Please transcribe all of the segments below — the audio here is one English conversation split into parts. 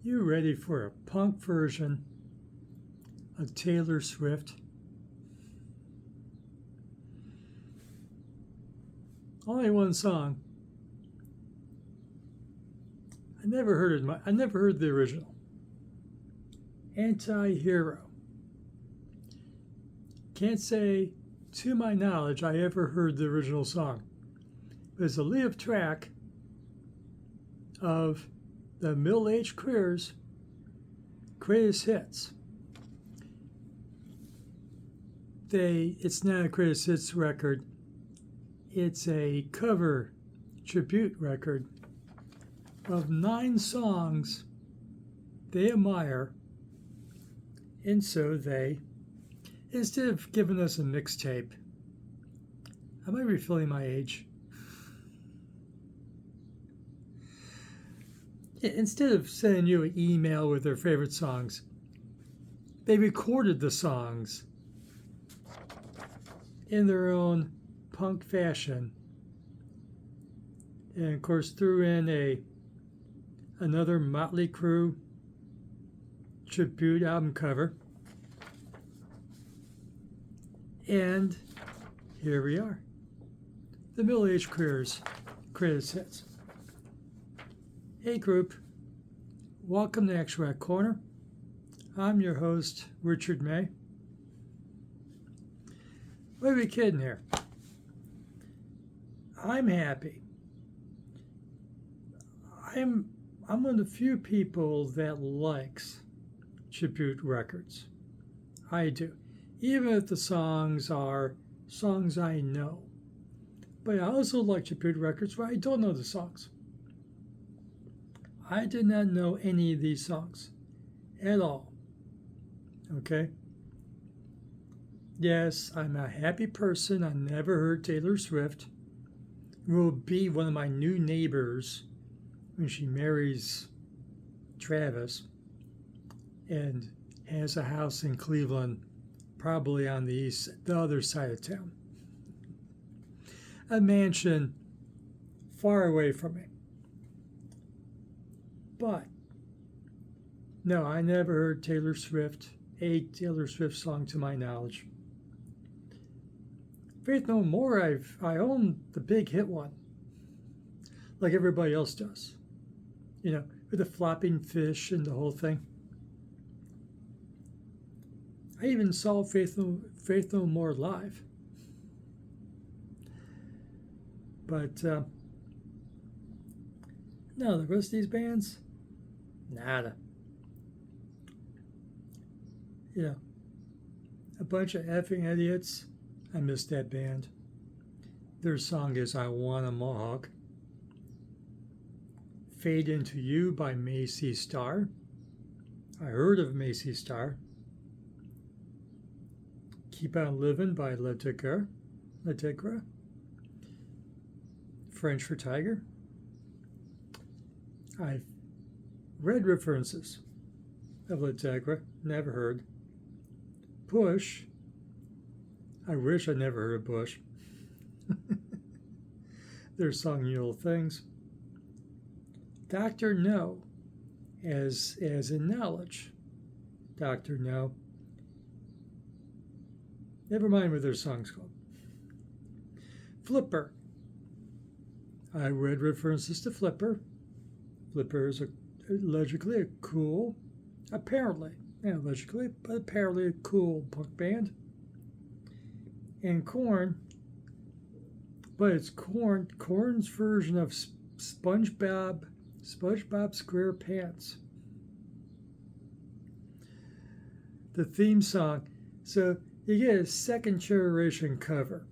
You ready for a punk version of Taylor Swift? Only one song. I never heard the original. Anti-Hero. Can't say, to my knowledge, I ever heard the original song. But it's a lead track of the Middle-Aged Queers' greatest hits. It's not a greatest hits record. It's a cover tribute record of 9 songs they admire, and so they, instead of giving us a mixtape, I might be feeling my age. Instead of sending you an email with their favorite songs, they recorded the songs in their own punk fashion, and of course threw in another Motley Crue tribute album cover, and here we are, the Middle-Aged Queers' greatest hits. Hey group, welcome to Extract Corner. I'm your host, Richard May. What are we kidding here? I'm happy. I'm one of the few people that likes tribute records. I do. Even if the songs are songs I know. But I also like tribute records where I don't know the songs. I did not know any of these songs at all. Okay? Yes, I'm a happy person. I never heard Taylor Swift. Will be one of my new neighbors when she marries Travis and has a house in Cleveland, probably on the other side of town. A mansion far away from me. But no, I never heard Taylor Swift, a Taylor Swift song to my knowledge. Faith No More, I own the big hit one, like everybody else does. You know, with the flopping fish and the whole thing. I even saw Faith No More live. But no, the rest of these bands, nada. You know, a bunch of effing idiots. I miss that band. Their song is I Want a Mohawk. Fade Into You by Macy Starr. I heard of Macy Starr. Keep On Living by La Tigra. French for Tiger. I've read references of La Tigra, never heard. Push. I wish I never heard Bush. Their song You Little Things. Dr. No, as in knowledge. Dr. No. Never mind what their song's called. Flipper. I read references to Flipper. Flipper is allegedly a cool, apparently, not allegedly, but apparently a cool punk band. And Korn, but it's Korn's version of SpongeBob SquarePants. The theme song. So you get a second generation cover.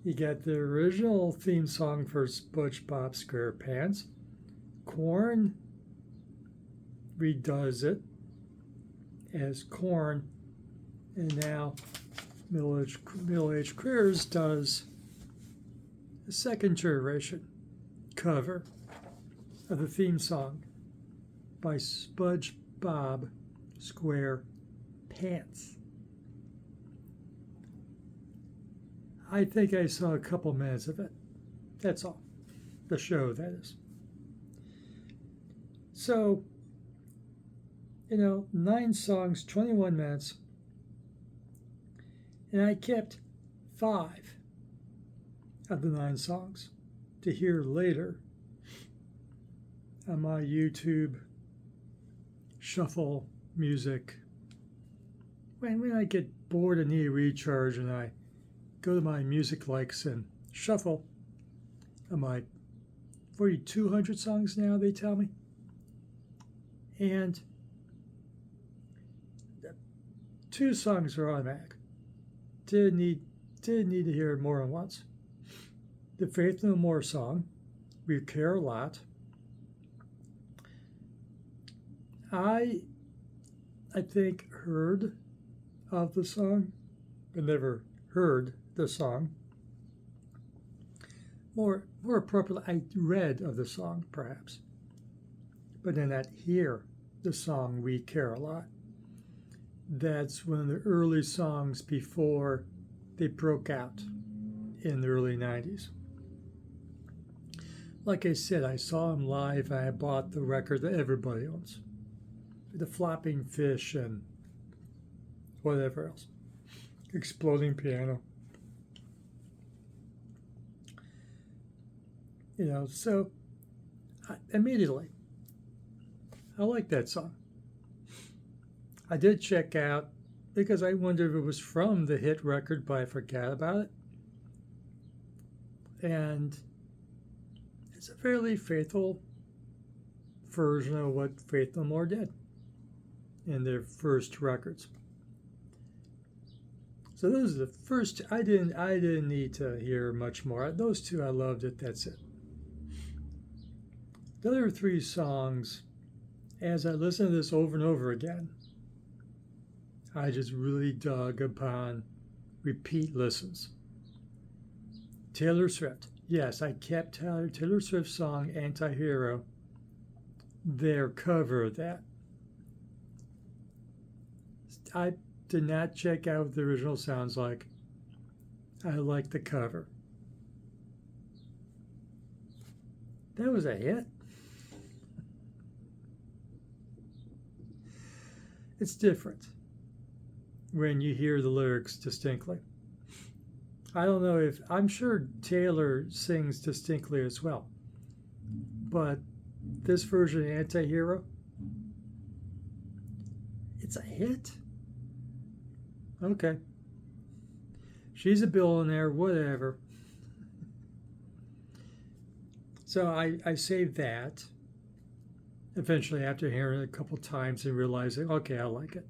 You got the original theme song for SpongeBob SquarePants. Korn redoes it as Korn, and now Middle-Aged Queers does a second generation cover of the theme song by SpongeBob SquarePants. I think I saw a couple minutes of it. That's all. The show, that is. So, 9 songs, 21 minutes, and I kept 5 of the 9 songs to hear later on my YouTube shuffle music. When I get bored and need a recharge, and I go to my music likes and shuffle on my 4,200 songs now, they tell me. And 2 songs are automatic. Didn't need to hear it more than once. The Faith No More song, We Care a Lot. I think heard of the song, but never heard the song. More appropriately, I read of the song, perhaps, but then I hear the song We Care a Lot. That's one of the early songs before they broke out in the early 90s. Like I said, I saw him live and I bought the record that everybody owns. The Flopping Fish and whatever else. Exploding Piano. So immediately, I like that song. I did check out, because I wondered if it was from the hit record, but I forgot about it. And it's a fairly faithful version of what Faith No More did in their first records. So those are the first. I didn't need to hear much more. Those 2, I loved it. That's it. The other 3 songs, as I listened to this over and over again, I just really dug upon repeat listens. Taylor Swift. Yes, I kept Taylor Swift's song Anti-Hero, their cover of that. I did not check out what the original sounds like. I like the cover. That was a hit. It's different when you hear the lyrics distinctly. I don't know I'm sure Taylor sings distinctly as well, but this version, Anti-Hero, it's a hit. Okay. She's a billionaire, whatever. So I saved that eventually after hearing it a couple times and realizing, okay, I like it.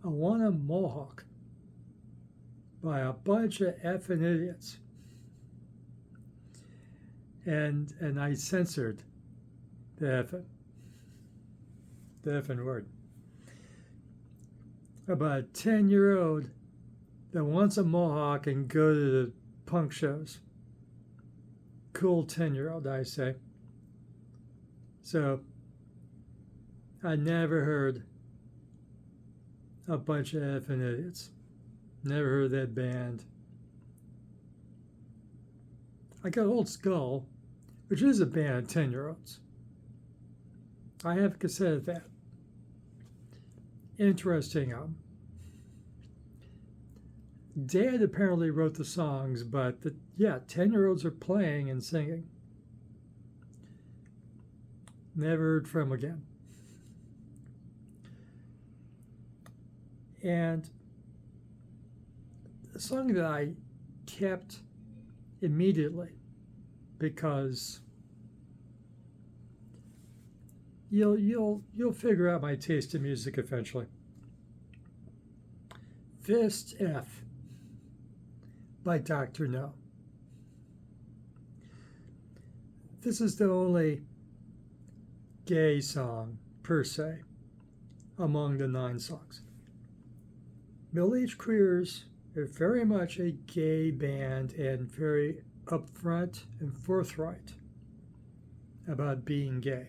I Want a Mohawk by a bunch of effing idiots. And I censored the effing word. About a 10-year-old that wants a mohawk and go to the punk shows. Cool 10-year-old, I say. So I never heard a bunch of effing idiots. Never heard that band. I got Old Skull, which is a band of 10-year-olds. I have a cassette of that. Interesting album. Dad apparently wrote the songs, but 10-year-olds are playing and singing. Never heard from him again. And the song that I kept immediately, because you'll figure out my taste in music eventually. Fist F by Dr. No. This is the only gay song, per se, among the 9 songs. Middle-aged queers are very much a gay band and very upfront and forthright about being gay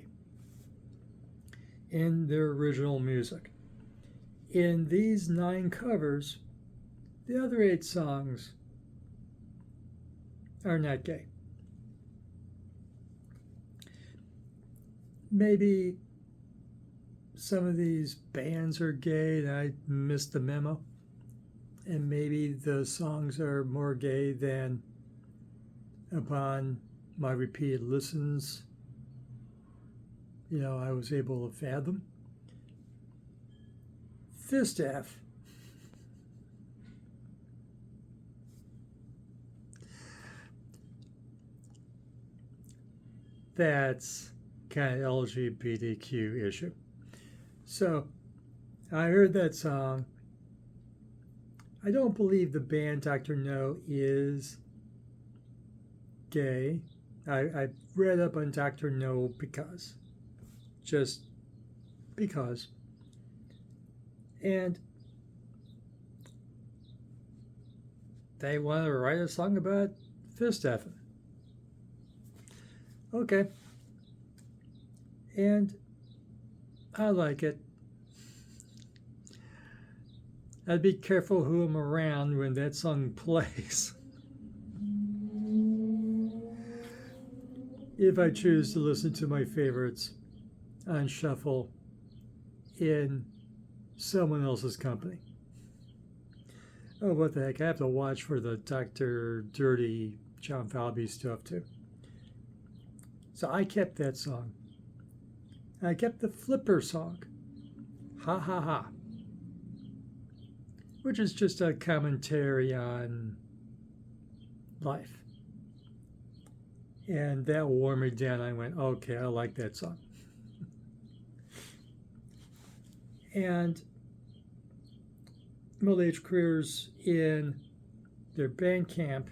in their original music. In these 9 covers, the other 8 songs are not gay. maybe some of these bands are gay and I missed the memo. And maybe the songs are more gay than upon my repeated listens, I was able to fathom. Fist F. That's kind of LGBTQ issue. So I heard that song. I don't believe the band Dr. No is gay. I read up on Dr. No just because. And they want to write a song about fist effing. Okay. And I like it. I'd be careful who I'm around when that song plays. If I choose to listen to my favorites on shuffle in someone else's company. Oh, what the heck. I have to watch for the Dr. Dirty John Falvey stuff too. So I kept that song. I kept the Flipper song, Ha Ha Ha, which is just a commentary on life. And that wore me down. I went, okay, I like that song. And middle-aged careers in their band camp.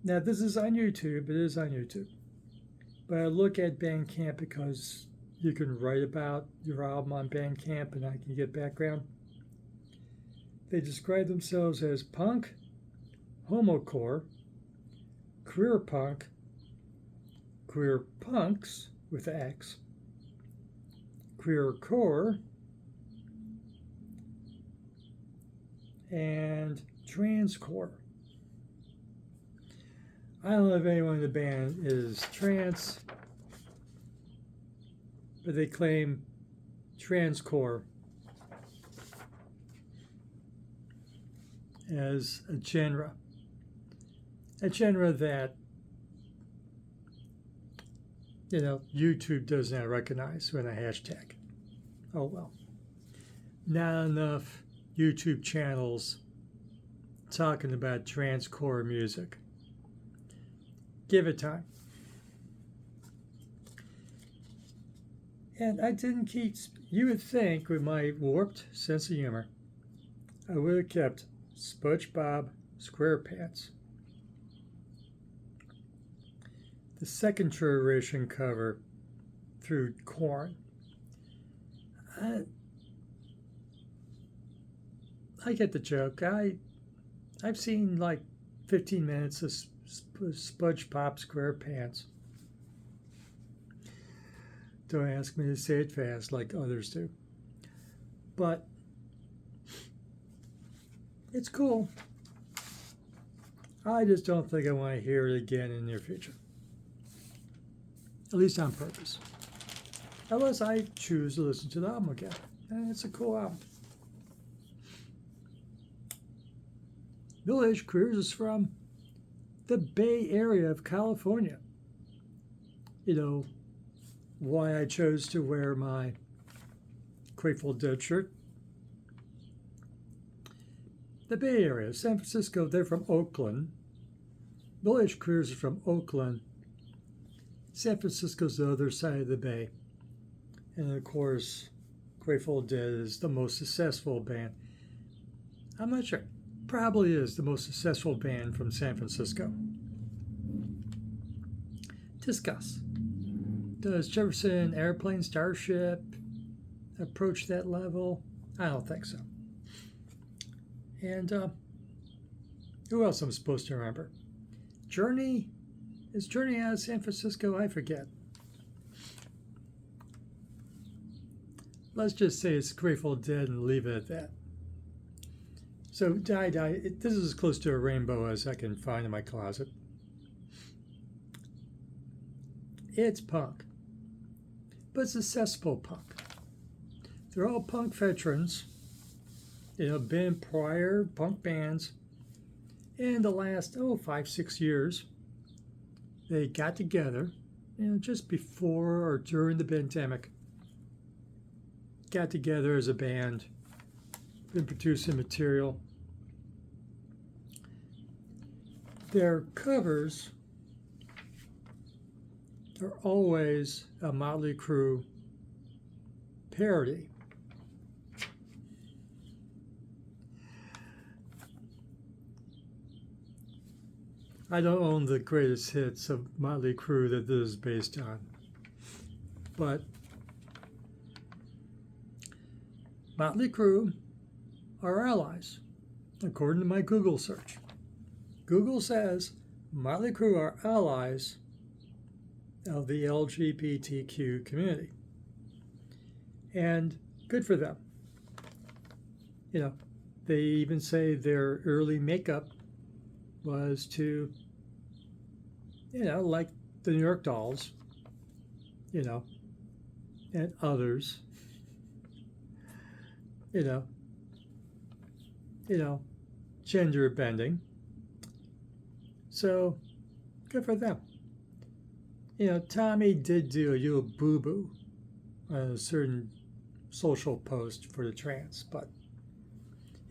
Now, this is on YouTube. It is on YouTube. But I look at Bandcamp because you can write about your album on Bandcamp and I can get background. They describe themselves as punk, homocore, career punk, career punks with an X, career core, and transcore. I don't know if anyone in the band is trans, but they claim transcore as a genre that YouTube does not recognize with a hashtag. Oh well. Not enough YouTube channels talking about transcore music. Give it time. And I didn't keep, you would think with my warped sense of humor, I would have kept SpongeBob SquarePants. The second generation cover through Korn. I get the joke. I've seen like 15 minutes of SpongeBob SquarePants. Don't ask me to say it fast like others do. But it's cool. I just don't think I want to hear it again in the near future. At least on purpose. Unless I choose to listen to the album again. And it's a cool album. Middle-aged careers is from the Bay Area of California. Why I chose to wear my Grateful Dead shirt. The Bay Area, San Francisco, they're from Oakland. Middle-aged careers is from Oakland. San Francisco's the other side of the bay. And of course, Grateful Dead is the most successful band. I'm not sure. Probably is the most successful band from San Francisco. Discuss. Does Jefferson Airplane Starship approach that level? I don't think so. And who else I'm supposed to remember? Journey? Is Journey out of San Francisco? I forget. Let's just say it's Grateful Dead and leave it at that. So, Die. This is as close to a rainbow as I can find in my closet. It's punk. but it's accessible punk. They're all punk veterans, been in prior punk bands. In the last, 5-6 years, they got together, just before or during the pandemic, got together as a band, been producing material. Their covers are always a Motley Crue parody. I don't own the greatest hits of Motley Crue that this is based on, but Motley Crue are allies, according to my Google search. Google says Motley Crue are allies of the LGBTQ community, and good for them. They even say their early makeup was to, like the New York Dolls, and others, gender bending. So, good for them. Tommy did do a little boo-boo on a certain social post for the trans, but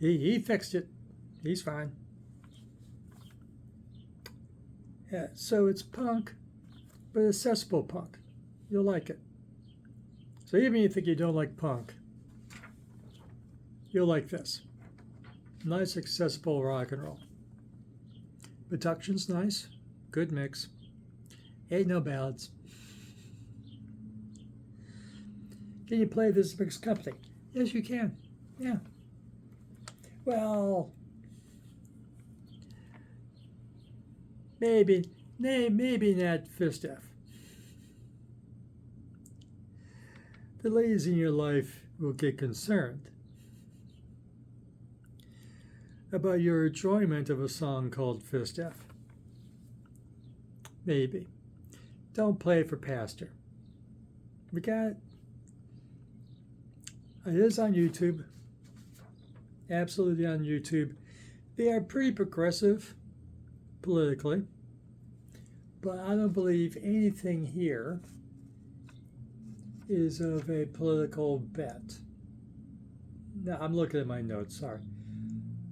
he fixed it. He's fine. Yeah, so it's punk, but accessible punk. You'll like it. So even if you think you don't like punk, you'll like this. Nice, accessible rock and roll. Production's nice, good mix. Ain't no ballads. Can you play this mixed company? Yes, you can. Yeah. Well, maybe not Fist F. The ladies in your life will get concerned about your enjoyment of a song called Fist F. Maybe. Don't play it for Pastor. It is on YouTube. Absolutely on YouTube. They are pretty progressive politically, but I don't believe anything here is of a political bet. No, I'm looking at my notes, sorry.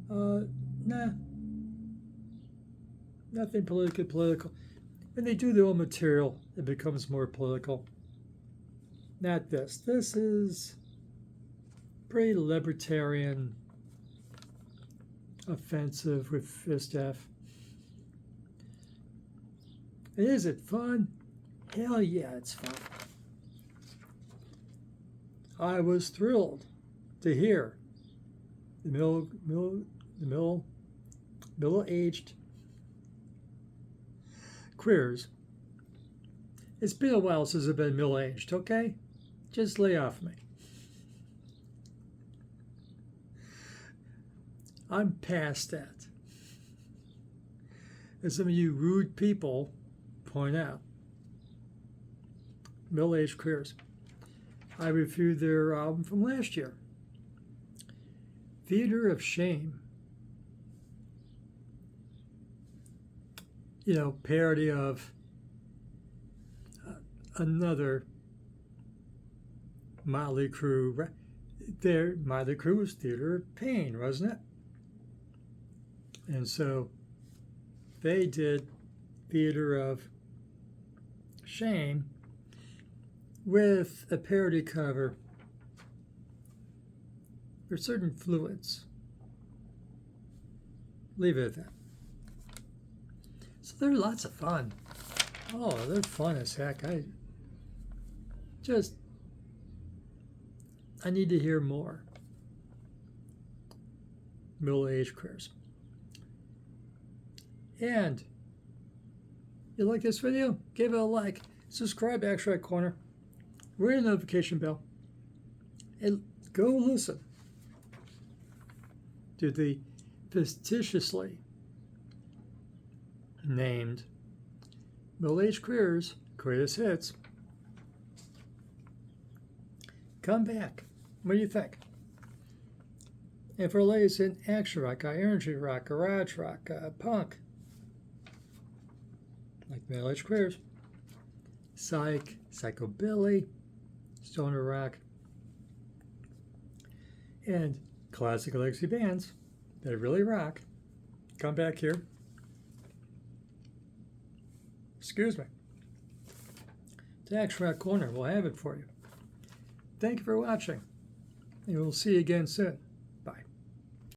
Nah. Nothing political. When they do their own material, it becomes more political. Not this. This is pretty libertarian, offensive with Fist F. Is it fun? Hell yeah, it's fun. I was thrilled to hear the middle-aged queers. It's been a while since I've been middle-aged, okay? Just lay off me. I'm past that. As some of you rude people point out, middle-aged queers. I reviewed their album from last year, Theater of Shame. Parody of another Motley Crue. Motley Crue was Theater of Pain, wasn't it? And so they did Theater of Shame with a parody cover for certain fluids. Leave it at that. So they're lots of fun. Oh, they're fun as heck. I need to hear more. Middle-aged queers. And you like this video? Give it a like. Subscribe to Extract Corner. Ring the notification bell. And go listen to the fictitiously named Middle-Aged Queers Greatest Hits come back. What do you think? And for latest in action rock, energy rock, garage rock, punk, like Metal Edge Queers, psych, psychobilly, stoner rock, and classic legacy bands that really rock, come back here. Excuse me. The Action Rock Corner will have it for you. Thank you for watching, and we'll see you again soon.